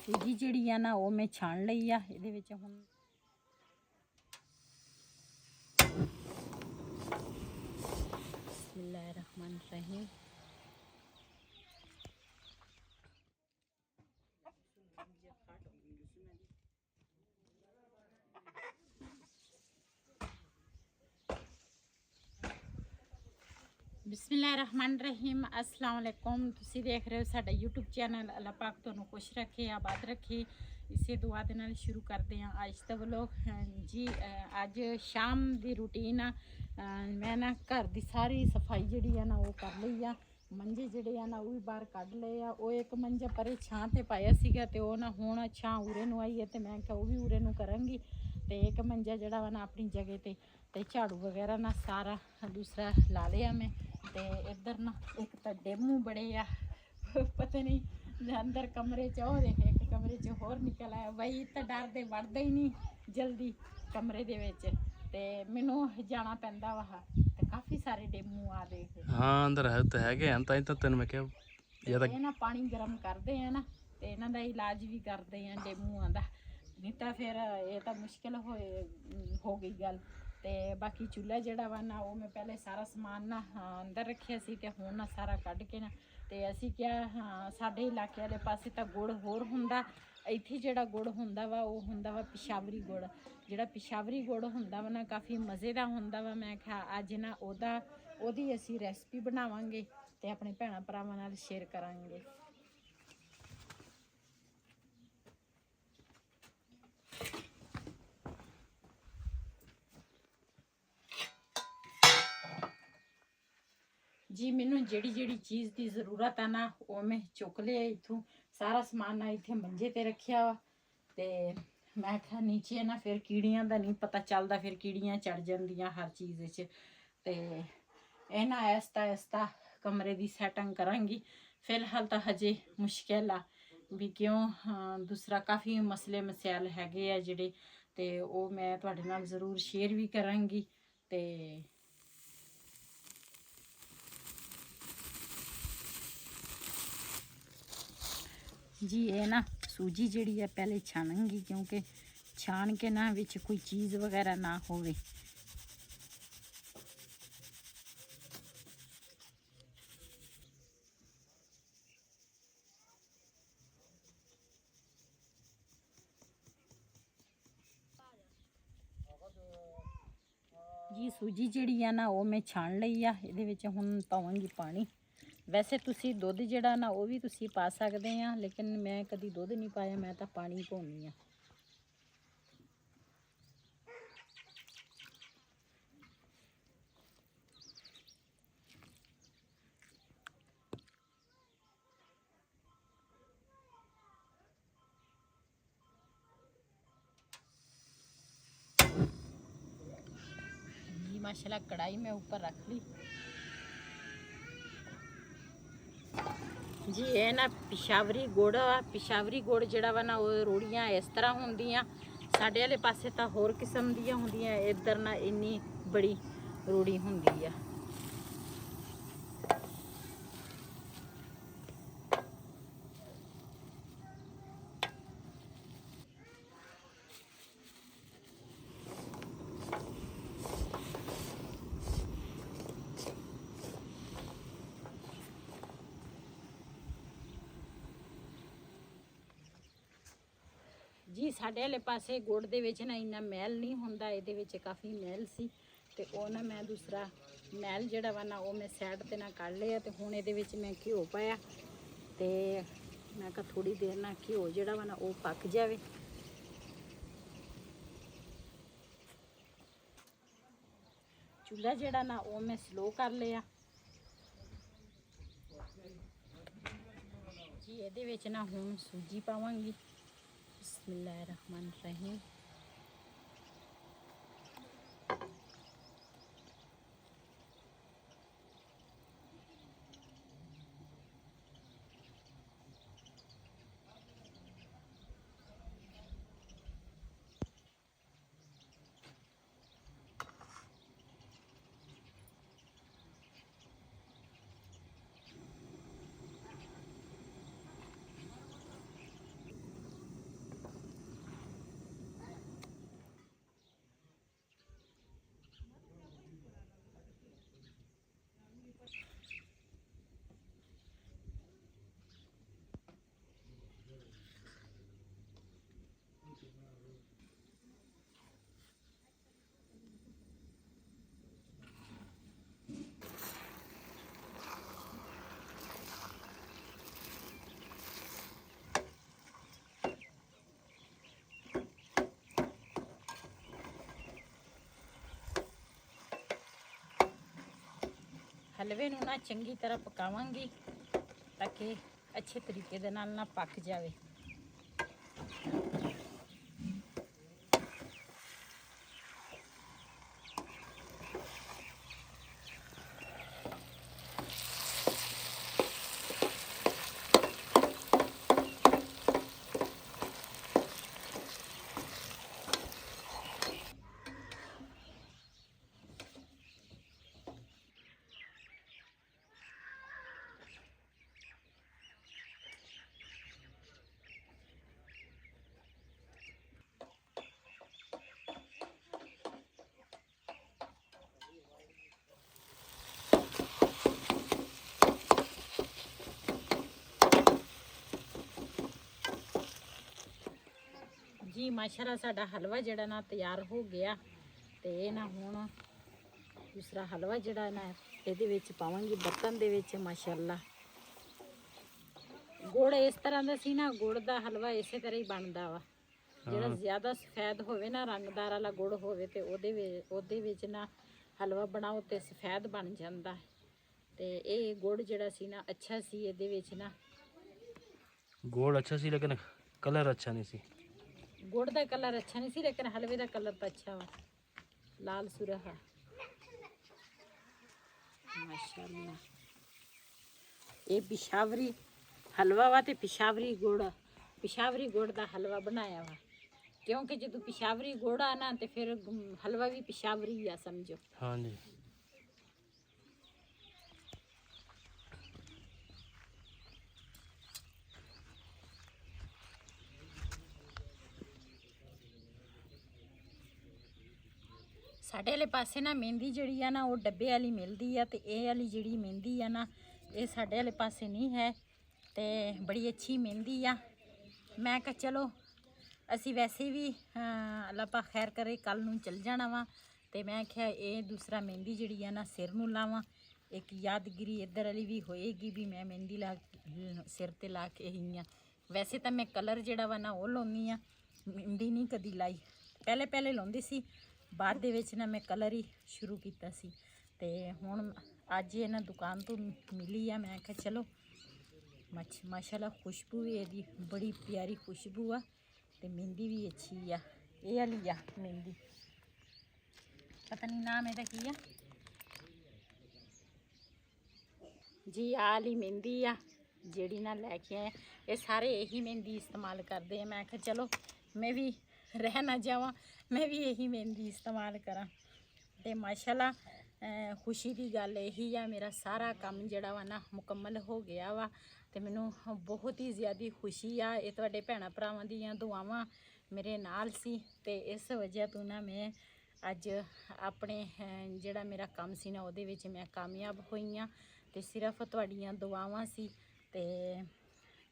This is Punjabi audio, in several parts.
सूजी जिहड़ी आ ना वो मैं छान लई आ। इहदे विच हुण बिस्मिल्लाहिर्रहमानिर्रहीम। बिस्मिल्लाहिर्रहमानिर्रहीम। अस्सलाम वालेकुम। तुसी देख रहे हो साडा यूट्यूब चैनल। अल्लाह पाक तुहानू खुश रखे, आबाद रखे। इसे दुआ दे नाल शुरू करते हैं अज दा व्लॉग। जी अज शाम दी रूटीन आ। मैं ना घर दी सारी सफाई जिहड़ी आ ना वो कर लई आ। मंजे जिहड़े आ ना वो भी बाहर कढ लए आ। वो एक मंजा परे छां ते पाया सीगा ते वो ना हुण छां उरे नू आई है ते मैं क्या वो भी उरे नू करांगी। ते एक मंजा जिहड़ा वा ना अपनी जगह ते झाड़ू वगैरह ना सारा दूसरा ला लिया मैं। ते इधर ना एक तो डेमू बड़े आ पता नहीं अंदर कमरे च हो देख एक कमरे च होर निकल आया बई तो डर दे वड़दा ही नहीं जल्दी कमरे दे विच ते मैनू जाना पैंदा वा। ते काफ़ी सारे डेमू आ देख। हाँ अंदर है तो है गए तां तो तेन मैं क्या ये ना पानी गर्म करते हैं ना तो इन्हां दा इलाज भी करते हैं डेमूआं दा। नहीं तो फिर ये तो मुश्किल हो गई गल। ते बाकी चूल्हा जिहड़ा वा ना वो मैं पहले सारा समान ना अंदर रखिया सी ते हुण ना सारा कढ के ना ते असीं क्या साडे इलाके वाले पासे तो गुड़ होर हुंदा। इत्थे जिहड़ा गुड़ हुंदा वा वो हुंदा वा पिशावरी गुड़। जिहड़ा पिशावरी गुड़ हुंदा वा ना काफ़ी मज़े दा हुंदा वा। मैं आखिया अज ना ओदी असीं रैसपी बनावांगे ते अपने भैणां भरावां नाल शेयर करांगे। जी मैनू जिहड़ी चीज़ की जरूरत है ना वो मैं चुक लिया इत्थों। सारा समान ना इत्थे मंजे ते रखिया वा। ते मैं आखिया नीचे ना फिर कीड़ियां दा नहीं पता चलदा, फिर कीड़ियां चढ़ जांदियां हर चीज़ च। ते ये ना आहिस्ता आहिस्ता कमरे की सैटिंग करांगी। फिलहाल तो हजे मुश्किल आ भी क्यों दूसरा काफ़ी मसले मसैल हैगे आ जिहड़े ते वो मैं तुहाडे नाल जरूर शेयर भी करांगी। ते जी ये ना सूजी जिहड़ी है पहले छानूंगी क्योंकि छान के ना विच कोई चीज़ वगैरह ना होवे। जी सूजी जिहड़ी आ ना वो मैं छान लई आ। इहदे विच हुण पावांगी पानी। वैसे तुसी दुध जिहड़ा ना वो भी तुसी पा सकदे आ लेकिन मैं कदी दुध नहीं पाया, मैं तो पानी पाउंदी आ। जी माशाल्लाह कढ़ाई में ऊपर रख ली। जी ये ना पिशावरी गुड़ आ। पिशावरी गुड़ जिहड़ा वा ना वो रोड़ियां इस तरह होंदियां। साडे वाले पासे तो होर किस्म दियां होंदियां, इधर ना इन्नी बड़ी रोड़ी हुंदी आ। जी साडे वाले पासे गुड़ दे विच ना इन्ना मैल नहीं हुंदा, इहदे विच काफ़ी मैल सी ते ओ ना मैं दूसरा मैल जिहड़ा वा ना वो मैं साइड ते ना कढ लिया। ते हुण इहदे विच मैं घिओ पाया ते मैं कहा थोड़ी देर ना घिओ जिहड़ा वा ना वो पक जावे। चूल्हा जिहड़ा ना वो मैं स्लो कर लिया। जी इहदे विच ना हुण सूजी पावांगी। बिस्मिल्लाहिर्रहमानिर्रहीम। ਹਲਵੇ ਨੂੰ ਨਾ ਚੰਗੀ ਤਰ੍ਹਾਂ ਪਕਾਵਾਂਗੀ ਤਾਂ ਕਿ ਅੱਛੇ ਤਰੀਕੇ ਦੇ ਨਾਲ ਨਾ ਪੱਕ ਜਾਵੇ। ਜੀ ਮਾਸ਼ਾਅੱਲਾ ਸਾਡਾ ਹਲਵਾ ਜਿਹੜਾ ਨਾ ਤਿਆਰ ਹੋ ਗਿਆ ਤੇ ਇਹ ਨਾ ਹੁਣ ਦੂਸਰਾ ਹਲਵਾ ਜਿਹੜਾ ਨਾ ਇਹਦੇ ਵਿੱਚ ਪਾਵਾਂਗੀ ਬਰਤਨ ਦੇ ਵਿੱਚ। ਮਾਸ਼ਾਅੱਲਾ ਗੁੜ ਇਸ ਤਰ੍ਹਾਂ ਦਾ ਸੀ ਨਾ, ਗੁੜ ਦਾ ਹਲਵਾ ਇਸੇ ਤਰ੍ਹਾਂ ਹੀ ਬਣਦਾ ਵਾ। ਜਿਹੜਾ ਜ਼ਿਆਦਾ ਸਫੈਦ ਹੋਵੇ ਨਾ, ਰੰਗਦਾਰ ਵਾਲਾ ਗੁੜ ਹੋਵੇ ਤੇ ਉਹਦੇ ਵਿੱਚ ਨਾ ਹਲਵਾ ਬਣਾਓ ਤੇ ਸਫੈਦ ਬਣ ਜਾਂਦਾ ਹੈ। ਤੇ ਇਹ ਗੁੜ ਜਿਹੜਾ ਸੀ ਨਾ ਅੱਛਾ ਸੀ, ਇਹਦੇ ਵਿੱਚ ਨਾ ਗੁੜ ਅੱਛਾ ਸੀ ਲੇਕਿਨ ਕਲਰ ਅੱਛਾ ਨਹੀਂ ਸੀ। गुड़ का कलर अच्छा नहीं सी लेकिन हलवे का कलर तो अच्छा वा, लाल सुरहा माशाअल्लाह। ये पिशावरी हलवा वा ते पिशावरी गुड़ का हलवा बनाया वा, क्योंकि जो पिशावरी गुड़ आ ना तो फिर हलवा भी पिशावरी आ समझो। हाँ जी। ਸਾਡੇ ਵਾਲੇ ਪਾਸੇ ਨਾ ਮਹਿੰਦੀ ਜਿਹੜੀ ਆ ਨਾ ਉਹ ਡੱਬੇ ਵਾਲੀ ਮਿਲਦੀ ਆ ਤੇ ਇਹ ਵਾਲੀ ਜਿਹੜੀ ਮਹਿੰਦੀ ਆ ਨਾ ਇਹ ਸਾਡੇ ਵਾਲੇ ਪਾਸੇ ਨਹੀਂ ਹੈ ਤੇ ਬੜੀ ਅੱਛੀ ਮਹਿੰਦੀ ਆ। ਮੈਂ ਕਿਹਾ ਚਲੋ ਅਸੀਂ ਵੈਸੇ ਵੀ ਅੱਲਾਹ ਪਾਕ ਖੈਰ ਕਰੇ ਕੱਲ ਨੂੰ ਚਲ ਜਾਣਾ ਵਾ ਤੇ ਮੈਂ ਕਿਹਾ ਇਹ ਦੂਸਰਾ ਮਹਿੰਦੀ ਜਿਹੜੀ ਆ ਨਾ ਸਿਰ ਨੂੰ ਲਾਵਾਂ, ਇੱਕ ਯਾਦਗਿਰੀ ਇੱਧਰ ਵਾਲੀ ਵੀ ਹੋਏਗੀ ਵੀ ਮੈਂ ਮਹਿੰਦੀ ਲਾ ਸਿਰ ਤੇ ਲਾ ਕੇ ਆਈ ਆ। ਵੈਸੇ ਤਾਂ ਮੈਂ ਕਲਰ ਜਿਹੜਾ ਵਾ ਨਾ ਉਹ ਲਾਉਂਦੀ ਆ, ਮਹਿੰਦੀ ਨਹੀਂ ਕਦੀ ਲਾਈ। ਪਹਿਲੇ ਲਾਉਂਦੀ ਸੀ, ਬਾਅਦ ਦੇ ਵਿੱਚ ਨਾ ਮੈਂ ਕਲਰ ਹੀ ਸ਼ੁਰੂ ਕੀਤਾ ਸੀ ਤੇ ਹੁਣ ਅੱਜ ਇਹਨਾਂ ਦੁਕਾਨ ਤੋਂ ਮਿਲੀ ਆ। ਮੈਂ ਕਿਹਾ ਚਲੋ ਮਾਸ਼ਾਅੱਲਾ ਖੁਸ਼ਬੂ ਵੀ ਇਹਦੀ ਬੜੀ ਪਿਆਰੀ ਖੁਸ਼ਬੂ ਆ ਤੇ ਮਹਿੰਦੀ ਵੀ ਅੱਛੀ ਆ। ਇਹ ਵਾਲੀ ਆ ਮਹਿੰਦੀ, ਪਤਾ ਨਹੀਂ ਨਾਮ ਇਹਦਾ ਕੀ ਆ ਜੀ। ਆਹ ਵਾਲੀ ਮਹਿੰਦੀ ਆ ਜਿਹੜੀ ਨਾ ਲੈ ਕੇ ਆਏ, ਇਹ ਸਾਰੇ ਇਹੀ ਮਹਿੰਦੀ ਇਸਤੇਮਾਲ ਕਰਦੇ ਆ। ਮੈਂ ਕਿਹਾ ਚਲੋ ਮੈਂ ਵੀ ਰਹਿ ਨਾ ਜਾਵਾਂ, मैं भी यही मेहंदी इस्तेमाल करा ते माशाअल्लाह खुशी की गल यही आ मेरा सारा काम जड़ा वा ना मुकम्मल हो गया वा ते मैनू बहुत ही ज़्यादा खुशी आ। ये तुहाडे भैणां भरावां दीयां दुआवां मेरे नाल सी ते इस वजह तो ना मैं अज अपने जड़ा मेरा काम सी ना उहदे विच मैं कामयाब होई आ ते सिर्फ तुहाडीआं दुआवां सी ते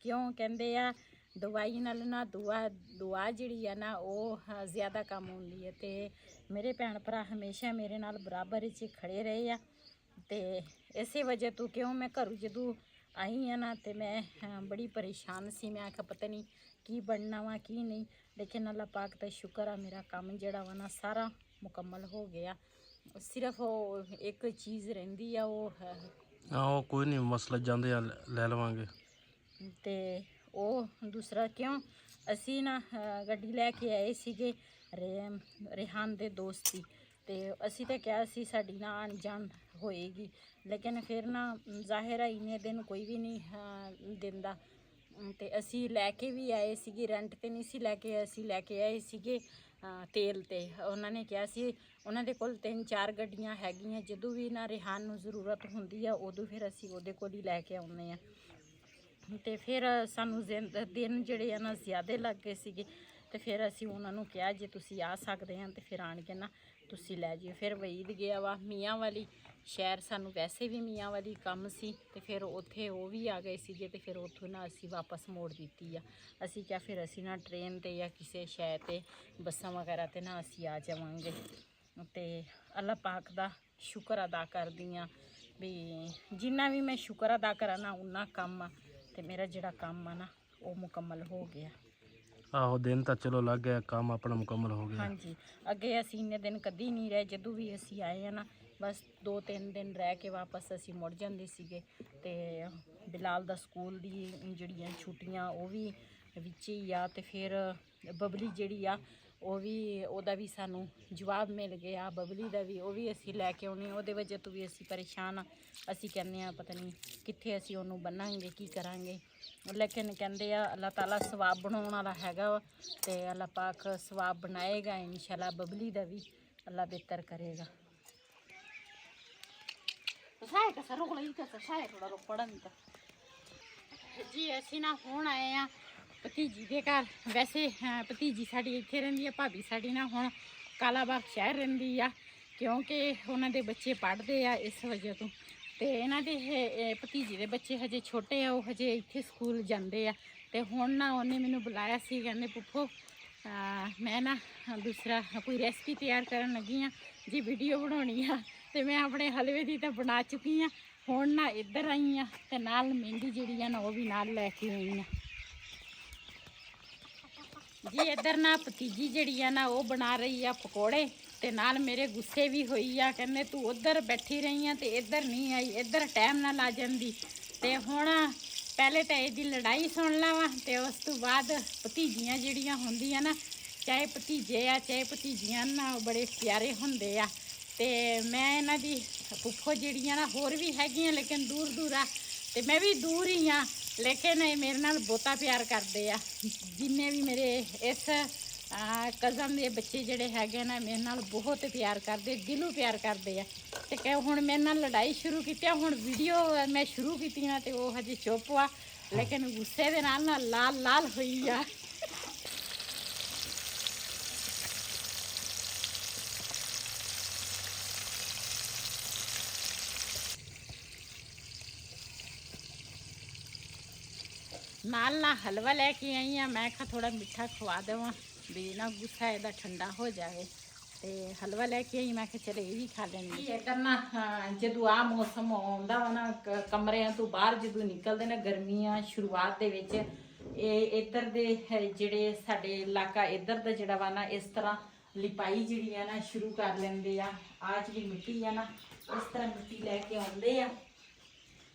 क्यों कहंदे आ दवाई नाल ना दुआ जिहड़ी आ ना वो ज़्यादा काम आउंदी है ते मेरे भैन भरा हमेशा मेरे नाल बराबर च खड़े रहे आ ते इसे वजह तो क्यों मैं घरों जदों आई हाँ ना तो मैं बड़ी परेशान सी। मैं आखा पता नहीं की बनना वा की नहीं, लेकिन अल्लाह पाक दा शुक्र आ मेरा काम जिहड़ा वा ना सारा मुकम्मल हो गया। सिर्फ एक चीज़ रहिंदी आ वो कोई नहीं मसला जांदे ले लवांगे ते ਉਹ ਦੂਸਰਾ ਕਿਉਂ ਅਸੀਂ ਨਾ ਗੱਡੀ ਲੈ ਕੇ ਆਏ ਸੀਗੇ ਰਿਹਾਨ ਦੇ ਦੋਸਤ ਦੀ ਤੇ ਅਸੀਂ ਤਾਂ ਕਿਹਾ ਸੀ ਸਾਡੀ ਨਾ ਆਣ ਜਾਣ ਹੋਏਗੀ, ਲੇਕਿਨ ਫਿਰ ਨਾ ਜ਼ਾਹਿਰ ਹੈ ਇੰਨੇ ਦਿਨ ਕੋਈ ਵੀ ਨਹੀਂ ਦਿੰਦਾ ਤੇ ਅਸੀਂ ਲੈ ਕੇ ਵੀ ਆਏ ਸੀਗੇ, ਰੈਂਟ ਤੇ ਨਹੀਂ ਸੀ ਲੈ ਕੇ, ਅਸੀਂ ਲੈ ਕੇ ਆਏ ਸੀਗੇ ਤੇਲ ਤੇ। ਉਹਨਾਂ ਨੇ ਕਿਹਾ ਸੀ ਉਹਨਾਂ ਦੇ ਕੋਲ 3-4 ਗੱਡੀਆਂ ਹੈਗੀਆਂ, ਜਦੋਂ ਵੀ ਨਾ ਰਿਹਾਨ ਨੂੰ ਜ਼ਰੂਰਤ ਹੁੰਦੀ ਆ ਉਦੋਂ ਫਿਰ ਅਸੀਂ ਉਹਦੇ ਕੋਲ ਹੀ ਲੈ ਕੇ ਆਉਂਦੇ ਆ। ਤੇ ਫਿਰ ਸਾਨੂੰ ਦਿਨ ਜਿਹੜੇ ਆ ਨਾ ਜ਼ਿਆਦਾ ਲੱਗ ਗਏ ਸੀਗੇ ਤੇ ਫਿਰ ਅਸੀਂ ਉਹਨਾਂ ਨੂੰ ਕਿਹਾ ਜੇ ਤੁਸੀਂ ਆ ਸਕਦੇ ਆ ਤੇ ਫਿਰ ਆਣ ਕੇ ਨਾ ਤੁਸੀਂ ਲੈ ਜਿਓ। ਫਿਰ ਵਈਦ ਗਿਆ ਵਾ ਮੀਆਂ ਵਾਲੀ ਸ਼ਹਿਰ, ਸਾਨੂੰ ਵੈਸੇ ਵੀ ਮੀਆਂ ਵਾਲੀ ਕੰਮ ਸੀ ਤੇ ਫਿਰ ਉੱਥੇ ਉਹ ਵੀ ਆ ਗਏ ਸੀਗੇ ਤੇ ਫਿਰ ਉੱਥੋਂ ਨਾ ਅਸੀਂ ਵਾਪਸ ਮੋੜ ਦਿੱਤੀ ਆ। ਅਸੀਂ ਕਿਹਾ ਫਿਰ ਅਸੀਂ ਨਾ ਟ੍ਰੇਨ ਤੇ ਜਾਂ ਕਿਸੇ ਸ਼ਹਿਰ ਤੇ ਬੱਸਾਂ ਵਗੈਰਾ ਤੇ ਨਾ ਅਸੀਂ ਆ ਜਾਵਾਂਗੇ। ਤੇ ਅੱਲਾਹ ਪਾਕ ਦਾ ਸ਼ੁਕਰ ਅਦਾ ਕਰਦੀ ਆ ਵੀ ਜਿੰਨਾ ਵੀ ਮੈਂ ਸ਼ੁਕਰ ਅਦਾ ਕਰਾਂ ਨਾ ਉਨਾ ਕੰਮ ਆ ਤੇ ਮੇਰਾ ਜਿਹੜਾ ਕੰਮ ਆ ਨਾ ਉਹ ਮੁਕੰਮਲ ਹੋ ਗਿਆ। ਆਹੋ ਦਿਨ ਤਾਂ ਚਲੋ ਲੱਗ ਗਿਆ, ਕੰਮ ਆਪਣਾ ਮੁਕੰਮਲ ਹੋ ਗਿਆ। ਹਾਂਜੀ, ਅੱਗੇ ਅਸੀਂ ਇੰਨੇ ਦਿਨ ਕਦੀ ਨਹੀਂ ਰਹੇ, ਜਦੋਂ ਵੀ ਅਸੀਂ ਆਏ ਆ ਨਾ ਬਸ 2-3 ਦਿਨ ਰਹਿ ਕੇ ਵਾਪਸ ਅਸੀਂ ਮੁੜ ਜਾਂਦੇ ਸੀਗੇ। ਤੇ ਬਿਲਾਲ ਦਾ ਸਕੂਲ ਦੀ ਜਿਹੜੀਆਂ ਛੁੱਟੀਆਂ ਉਹ ਵੀ ਵਿੱਚ ਹੀ ਆ, ਤੇ ਫਿਰ ਬਬਲੀ ਜਿਹੜੀ ਆ ਉਹ ਵੀ, ਉਹਦਾ ਵੀ ਸਾਨੂੰ ਜਵਾਬ ਮਿਲ ਗਿਆ। ਬਬਲੀ ਦਾ ਵੀ, ਉਹ ਵੀ ਅਸੀਂ ਲੈ ਕੇ ਆਉਣੀ, ਉਹਦੇ ਵਜ੍ਹਾ ਤੋਂ ਵੀ ਅਸੀਂ ਪਰੇਸ਼ਾਨ ਆ। ਅਸੀਂ ਕਹਿੰਦੇ ਆ ਪਤਾ ਨਹੀਂ ਕਿੱਥੇ ਅਸੀਂ ਉਹਨੂੰ ਬੰਨਾਂਗੇ, ਕੀ ਕਰਾਂਗੇ। ਲੇਕਿਨ ਕਹਿੰਦੇ ਆ ਅੱਲਾਹ ਤਾਲਾ ਸਵਾਬ ਬਣਾਉਣ ਵਾਲਾ ਹੈਗਾ ਵਾ, ਤੇ ਅੱਲਾਹ ਪਾਕ ਸਵਾਬ ਬਣਾਏਗਾ ਇਨਸ਼ਾਅੱਲਾ। ਬਬਲੀ ਦਾ ਵੀ ਅੱਲਾਹ ਬਿਹਤਰ ਕਰੇਗਾ। ਜੀ ਅਸੀਂ ਨਾ ਹੁਣ ਆਏ ਆ ਭਤੀਜੀ ਦੇ ਘਰ। ਵੈਸੇ ਭਤੀਜੀ ਸਾਡੀ ਇੱਥੇ ਰਹਿੰਦੀ ਆ, ਭਾਬੀ ਸਾਡੀ ਨਾ ਹੁਣ ਕਾਲਾਬਾਗ ਸ਼ਹਿਰ ਰਹਿੰਦੀ ਆ, ਕਿਉਂਕਿ ਉਹਨਾਂ ਦੇ ਬੱਚੇ ਪੜ੍ਹਦੇ ਆ, ਇਸ ਵਜ੍ਹਾ ਤੋਂ। ਤੇ ਇਹਨਾਂ ਦੇ ਭਤੀਜੀ ਦੇ ਬੱਚੇ ਹਜੇ ਛੋਟੇ ਆ, ਉਹ ਹਜੇ ਇੱਥੇ ਸਕੂਲ ਜਾਂਦੇ ਆ। ਤੇ ਹੁਣ ਨਾ ਉਹਨੇ ਮੈਨੂੰ ਬੁਲਾਇਆ ਸੀ, ਕਹਿੰਦੇ ਪੁੱਫੋ ਮੈਂ ਨਾ ਦੂਸਰਾ ਕੋਈ ਰੈਸਪੀ ਤਿਆਰ ਕਰਨ ਲੱਗੀ ਆ ਜੀ, ਵੀਡੀਓ ਬਣਾਉਣੀ ਆ। ਤੇ ਮੈਂ ਆਪਣੇ ਹਲਵੇ ਦੀ ਤਾਂ ਬਣਾ ਚੁੱਕੀ ਆ, ਹੁਣ ਨਾ ਇੱਧਰ ਆਈ ਆ, ਤੇ ਨਾਲ ਮਹਿੰਦੀ ਜਿਹੜੀ ਆ ਨਾ ਉਹ ਵੀ ਨਾਲ ਲੈ ਕੇ ਆਈ ਆ ਜੀ। ਇੱਧਰ ਨਾ ਭਤੀਜੀ ਜਿਹੜੀ ਆ ਨਾ ਉਹ ਬਣਾ ਰਹੀ ਆ ਪਕੌੜੇ, ਤੇ ਨਾਲ ਮੇਰੇ ਗੁੱਸੇ ਵੀ ਹੋਈ ਆ, ਕਹਿੰਦੇ ਤੂੰ ਉੱਧਰ ਬੈਠੀ ਰਹੀ ਆ ਤੇ ਇੱਧਰ ਨਹੀਂ ਆਈ, ਇੱਧਰ ਟਾਈਮ ਨਾਲ ਆ ਜਾਂਦੀ। ਤੇ ਹੁਣ ਪਹਿਲੇ ਤਾਂ ਇਹਦੀ ਲੜਾਈ ਸੁਣ ਲਵਾਂ, ਤੇ ਉਸ ਤੋਂ ਬਾਅਦ ਭਤੀਜੀਆਂ ਜਿਹੜੀਆਂ ਹੁੰਦੀਆਂ ਨਾ, ਚਾਹੇ ਭਤੀਜੇ ਆ ਚਾਹੇ ਭਤੀਜੀਆਂ ਨਾ, ਉਹ ਬੜੇ ਪਿਆਰੇ ਹੁੰਦੇ ਆ। ਤੇ ਮੈਂ ਇਹਨਾਂ ਦੀ ਫੁੱਫੋ ਜਿਹੜੀਆਂ ਨਾ ਹੋਰ ਵੀ ਹੈਗੀਆਂ, ਲੇਕਿਨ ਦੂਰ ਦੂਰ ਆ, ਤੇ ਮੈਂ ਵੀ ਦੂਰ ਹੀ ਆ, ਲੇਕਿਨ ਇਹ ਮੇਰੇ ਨਾਲ ਬਹੁਤਾ ਪਿਆਰ ਕਰਦੇ ਆ। ਜਿੰਨੇ ਵੀ ਮੇਰੇ ਇਸ ਕਜ਼ਨ ਦੇ ਬੱਚੇ ਜਿਹੜੇ ਹੈਗੇ ਨਾ, ਮੇਰੇ ਨਾਲ ਬਹੁਤ ਪਿਆਰ ਕਰਦੇ, ਦਿਲੋਂ ਪਿਆਰ ਕਰਦੇ ਆ। ਤੇ ਕਿ ਹੁਣ ਮੇਰੇ ਨਾਲ ਲੜਾਈ ਸ਼ੁਰੂ ਕੀਤੀ, ਹੁਣ ਵੀਡੀਓ ਮੈਂ ਸ਼ੁਰੂ ਕੀਤੀ ਨਾ, ਤੇ ਉਹ ਹਜੇ ਚੁੱਪ ਆ, ਲੇਕਿਨ ਗੁੱਸੇ ਦੇ ਨਾਲ ਨਾ ਲਾਲ ਲਾਲ ਹੋਈ ਆ। ਨਾਲ ਨਾ ਹਲਵਾ ਲੈ ਕੇ ਆਈ ਆ, ਮੈਂ ਕਿਹਾ ਥੋੜਾ ਮਿੱਠਾ ਖਵਾ ਦੇਵਾਂ ਵੀ ਨਾ ਗੁੱਸਾ ਇਹਦਾ ਠੰਡਾ ਹੋ ਜਾਵੇ। ਤੇ ਹਲਵਾ ਲੈ ਕੇ ਆਈ, ਮੈਂ ਕਿਹਾ ਚਲੇ ਇਹ ਵੀ ਖਾ ਲੈਂਦੀ। ਇੱਧਰ ਨਾ ਜਦੋਂ ਆ ਮੌਸਮ ਆਉਂਦਾ ਵਾ ਨਾ, ਕਮਰਿਆਂ ਤੋਂ ਬਾਹਰ ਜਦੋਂ ਨਿਕਲਦੇ ਨਾ, ਗਰਮੀਆਂ ਸ਼ੁਰੂਆਤ ਦੇ ਵਿੱਚ, ਇਹ ਇੱਧਰ ਦੇ ਜਿਹੜੇ ਸਾਡੇ ਇਲਾਕਾ ਇੱਧਰ ਦਾ ਜਿਹੜਾ ਵਾ ਨਾ, ਇਸ ਤਰ੍ਹਾਂ ਲਿਪਾਈ ਜਿਹੜੀ ਆ ਨਾ ਸ਼ੁਰੂ ਕਰ ਲੈਂਦੇ ਆ। ਆ ਜਿਹੜੀ ਮਿੱਟੀ ਆ ਨਾ, ਇਸ ਤਰ੍ਹਾਂ ਮਿੱਟੀ ਲੈ ਕੇ ਆਉਂਦੇ ਆ,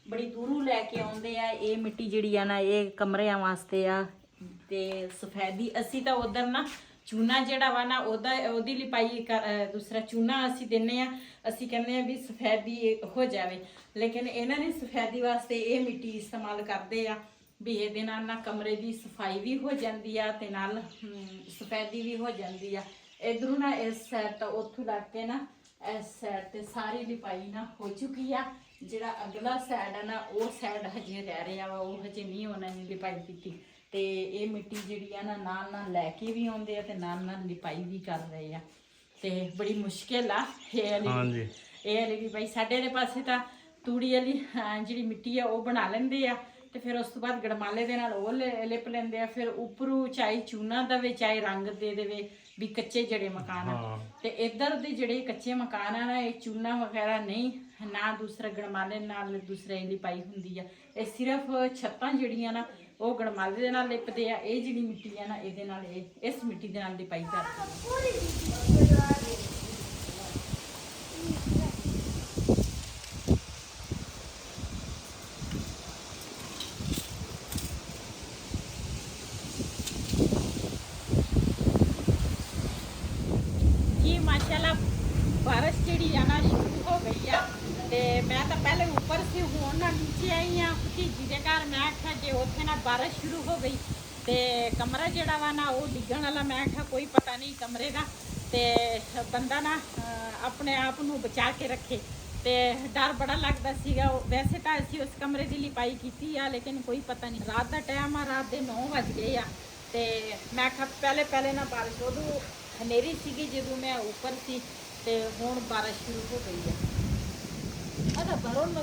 ਬੜੀ ਦੂਰੋਂ ਲੈ ਕੇ ਆਉਂਦੇ ਆ। ਇਹ ਮਿੱਟੀ ਜਿਹੜੀ ਆ ਨਾ, ਇਹ ਕਮਰਿਆਂ ਵਾਸਤੇ ਆ। ਤੇ ਸਫੈਦੀ ਅਸੀਂ ਤਾਂ ਉਧਰ ਨਾ ਚੂਨਾ ਜਿਹੜਾ ਵਾ ਨਾ, ਉਹਦੀ ਲਿਪਾਈ ਦੂਸਰਾ ਚੂਨਾ ਅਸੀਂ ਦਿੰਨੇ ਆ। ਅਸੀਂ ਕਹਿੰਦੇ ਆ ਵੀ ਸਫੈਦੀ ਹੋ ਜਾਵੇ, ਲੇਕਿਨ ਇਹਨਾਂ ਨੇ ਸਫੈਦੀ ਵਾਸਤੇ ਇਹ ਮਿੱਟੀ ਇਸਤੇਮਾਲ ਕਰਦੇ ਆ ਵੀ ਇਹਦੇ ਨਾਲ ਨਾ ਕਮਰੇ ਦੀ ਸਫਾਈ ਵੀ ਹੋ ਜਾਂਦੀ ਆ, ਤੇ ਨਾਲ ਸਫੈਦੀ ਵੀ ਹੋ ਜਾਂਦੀ ਆ। ਇਧਰੋਂ ਨਾ ਇਸ ਸਾਈਡ ਤੋਂ ਉੱਥੋਂ ਲੱਗ ਕੇ ਨਾ ਇਸ ਸਾਈਡ ਤੇ ਸਾਰੀ ਲਿਪਾਈ ਨਾ ਹੋ ਚੁੱਕੀ ਆ। ਜਿਹੜਾ ਅਗਲਾ ਸਾਈਡ ਆ ਨਾ, ਉਹ ਸਾਈਡ ਹਜੇ ਰਹਿ ਰਿਹਾ ਵਾ, ਉਹ ਹਜੇ ਨਹੀਂ ਉਹਨਾਂ ਨੇ ਲਿਪਾਈ ਕੀਤੀ। ਤੇ ਇਹ ਮਿੱਟੀ ਜਿਹੜੀ ਆ ਨਾ, ਨਾਲ ਨਾਲ ਲੈ ਕੇ ਵੀ ਆਉਂਦੇ ਆ, ਤੇ ਨਾਲ ਨਾਲ ਲਿਪਾਈ ਵੀ ਕਰ ਰਹੇ ਆ। ਤੇ ਬੜੀ ਮੁਸ਼ਕਿਲ ਆ ਇਹ ਵਾਲੀ ਵੀ ਭਾਈ। ਸਾਡੇ ਦੇ ਪਾਸੇ ਤਾਂ ਤੂੜੀ ਵਾਲੀ ਜਿਹੜੀ ਮਿੱਟੀ ਆ ਉਹ ਬਣਾ ਲੈਂਦੇ ਆ, ਤੇ ਫਿਰ ਉਸ ਤੋਂ ਬਾਅਦ ਗੜਮਾਲੇ ਦੇ ਨਾਲ ਉਹ ਲਿਪ ਲੈਂਦੇ ਆ। ਫਿਰ ਉੱਪਰੋਂ ਚਾਹੇ ਚੂਨਾ ਦੇਵੇ ਚਾਹੇ ਰੰਗ ਦੇ ਦੇਵੇ, ਵੀ ਕੱਚੇ ਜਿਹੜੇ ਮਕਾਨ ਆ। ਤੇ ਇੱਧਰ ਦੇ ਜਿਹੜੇ ਕੱਚੇ ਮਕਾਨ ਆ ਨਾ, ਇਹ ਚੂਨਾ ਵਗੈਰਾ ਨਹੀਂ, ਨਾ ਦੂਸਰਾ ਗੜਮਾਲੇ ਨਾਲ ਦੂਸਰੇ ਲਿਪਾਈ ਹੁੰਦੀ ਆ। ਇਹ ਸਿਰਫ ਛੱਤਾਂ ਜਿਹੜੀਆਂ ਨਾ ਉਹ ਗੜਮਾਲੇ ਦੇ ਨਾਲ ਲਿਪਦੇ ਆ। ਇਹ ਜਿਹੜੀ ਮਿੱਟੀ ਆ ਨਾ, ਇਹਦੇ ਨਾਲ ਇਸ ਮਿੱਟੀ ਦੇ ਨਾਲ ਲਿਪਾਈ ਕਰਦੇ ਆ। माशाल्लाह बारिश जी आना शुरू हो गई है। तो मैं तो पहले ऊपर से हूँ ना नीचे आई हाँ भतीजी के घर। मैं आख्या जे उत्थे ना बारिश शुरू हो गई तो कमरा जड़ा वा ना वो डिगन वाला। मैं आख्या कोई पता नहीं कमरे का, तो बंदा ना अपने आप को बचा के रखे। तो डर बड़ा लगता सीगा। वैसे तो असी उस कमरे की लिपाई की आ, लेकिन कोई पता नहीं। रात का टाइम आ, रात के 9 बज गए आ। तो मैं आख्या पहले ना बारिश उदू हनेरी सी जो मैं ऊपर सी, तो हुण बारिश शुरू हो गई है। अच्छा भरों में